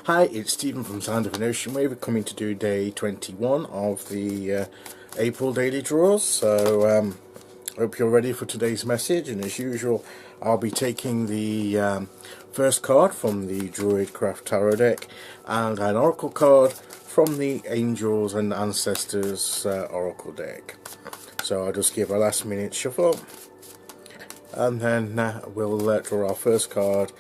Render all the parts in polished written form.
Hi, it's Stephen from Sound of an Ocean Wave, coming to do day 21 of the April daily draws. So, hope you're ready for today's message, and as usual, I'll be taking the first card from the Druidcraft Tarot deck and an Oracle card from the Angels and Ancestors Oracle deck. So I'll just give a last minute shuffle, and then we'll draw our first card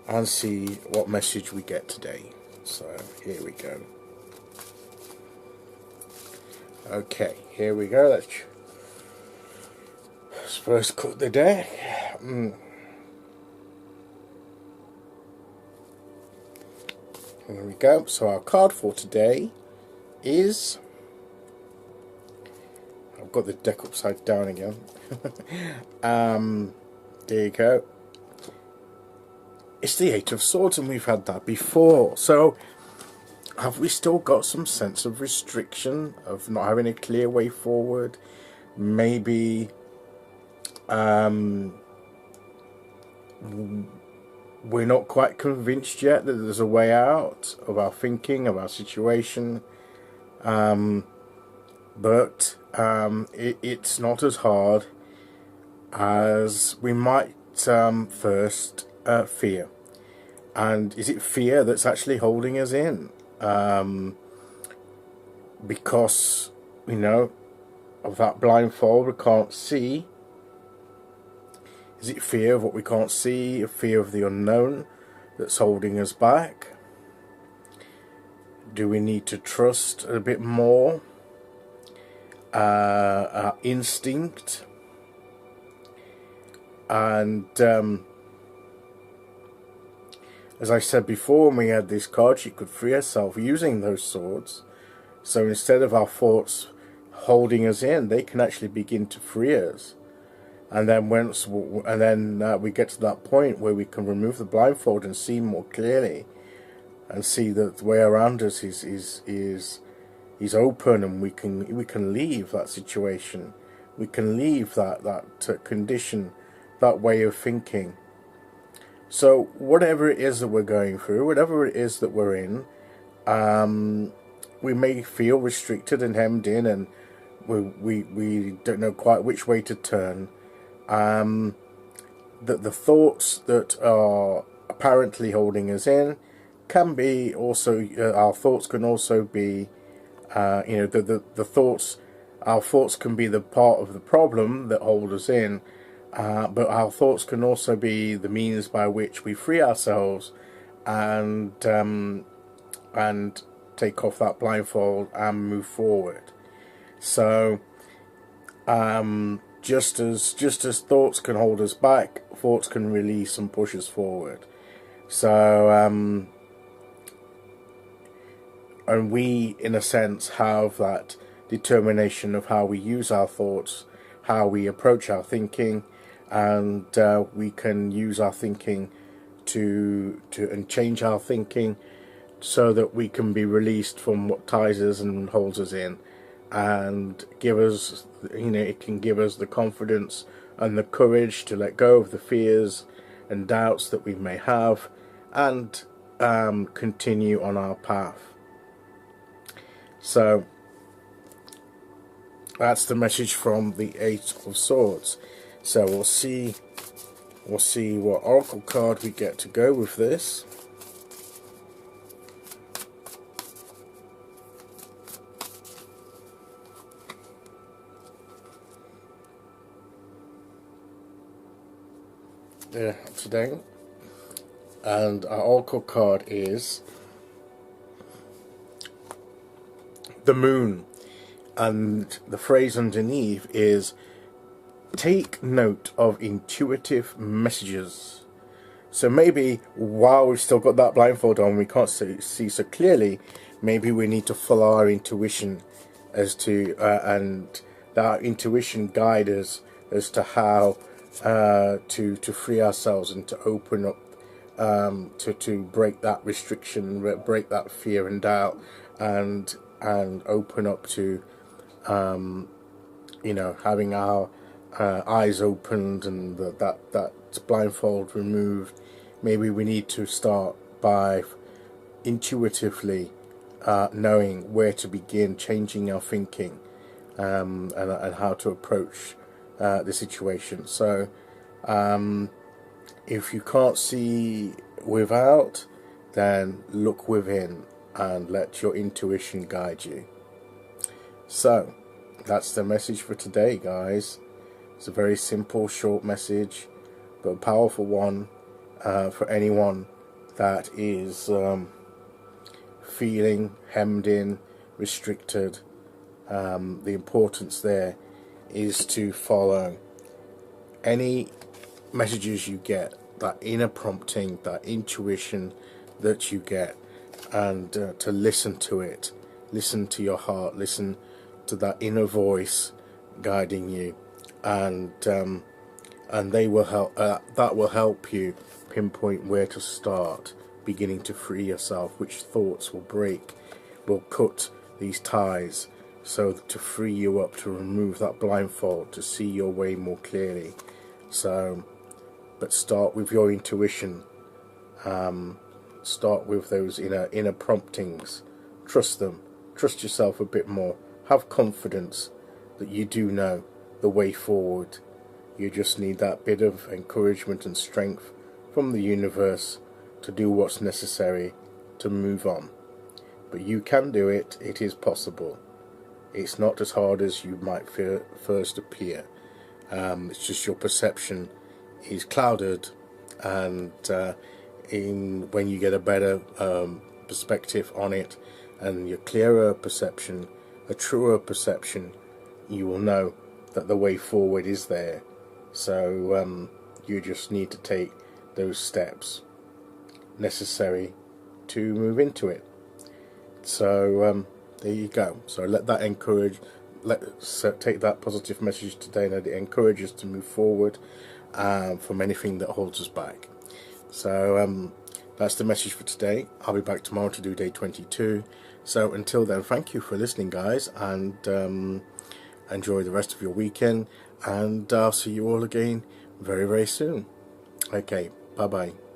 and see what message we get today. So here we go. Okay, here we go. Let's first cut the deck. Here we go. So our card for today is, I've got the deck upside down again. There you go. It's the Eight of Swords, and we've had that before. So, have we still got some sense of restriction, of not having a clear way forward? Maybe we're not quite convinced yet that there's a way out of our thinking, of our situation. But it's not as hard as we might first fear. And is it fear that's actually holding us in? Because, you know, of that blindfold we can't see. Is it fear of what we can't see, a fear of the unknown that's holding us back? Do we need to trust a bit more our instinct? And as I said before, when we had this card, she could free herself using those swords. So instead of our thoughts holding us in, they can actually begin to free us. And then we get to that point where we can remove the blindfold and see more clearly, and see that the way around us is open, and we can leave that situation, we can leave that condition, that way of thinking. So whatever it is that we're going through, whatever it is that we're in, we may feel restricted and hemmed in, and we don't know quite which way to turn. That the thoughts that are apparently holding us in can be also, our thoughts can also be, the thoughts, our thoughts can be the part of the problem that hold us in. But our thoughts can also be the means by which we free ourselves and take off that blindfold and move forward. So, just as thoughts can hold us back, thoughts can release and push us forward. So, and we, in a sense, have that determination of how we use our thoughts, how we approach our thinking. And we can use our thinking to change our thinking so that we can be released from what ties us and holds us in, and give us, it can give us the confidence and the courage to let go of the fears and doubts that we may have, and continue on our path. So that's the message from the Eight of Swords. So we'll see what Oracle card we get to go with this. There today. And our Oracle card is the Moon. And the phrase underneath is, take note of intuitive messages. So maybe while we've still got that blindfold on, we can't see so clearly, maybe we need to follow our intuition as to, and that intuition guide us as to how to free ourselves and to open up, to break that restriction, break that fear and doubt, and open up to, having our eyes opened and that blindfold removed. Maybe we need to start by intuitively knowing where to begin changing our thinking, and how to approach the situation. So if you can't see without, then look within and let your intuition guide you. So that's the message for today, guys. It's a very simple, short message, but a powerful one for anyone that is feeling hemmed in, restricted. The importance there is to follow any messages you get, that inner prompting, that intuition that you get, and to listen to it, listen to your heart, listen to that inner voice guiding you, and they will help. That will help you pinpoint where to start, beginning to free yourself, which thoughts will break, will cut these ties, so to free you up, to remove that blindfold, to see your way more clearly. So, but start with your intuition. Start with those inner promptings. Trust them. Trust yourself a bit more. Have confidence that you do know the way forward. You just need that bit of encouragement and strength from the universe to do what's necessary to move on. But you can do it. It is possible. It's not as hard as you might first appear. It's just your perception is clouded, and when you get a better perspective on it, and your clearer perception, a truer perception, you will know that the way forward is there. So you just need to take those steps necessary to move into it. So there you go. So let that take that positive message today, and let it encourage us to move forward from anything that holds us back. So that's the message for today. I'll be back tomorrow to do day 22. So until then, thank you for listening, guys, and enjoy the rest of your weekend, and I'll see you all again very, very soon. Okay, bye bye.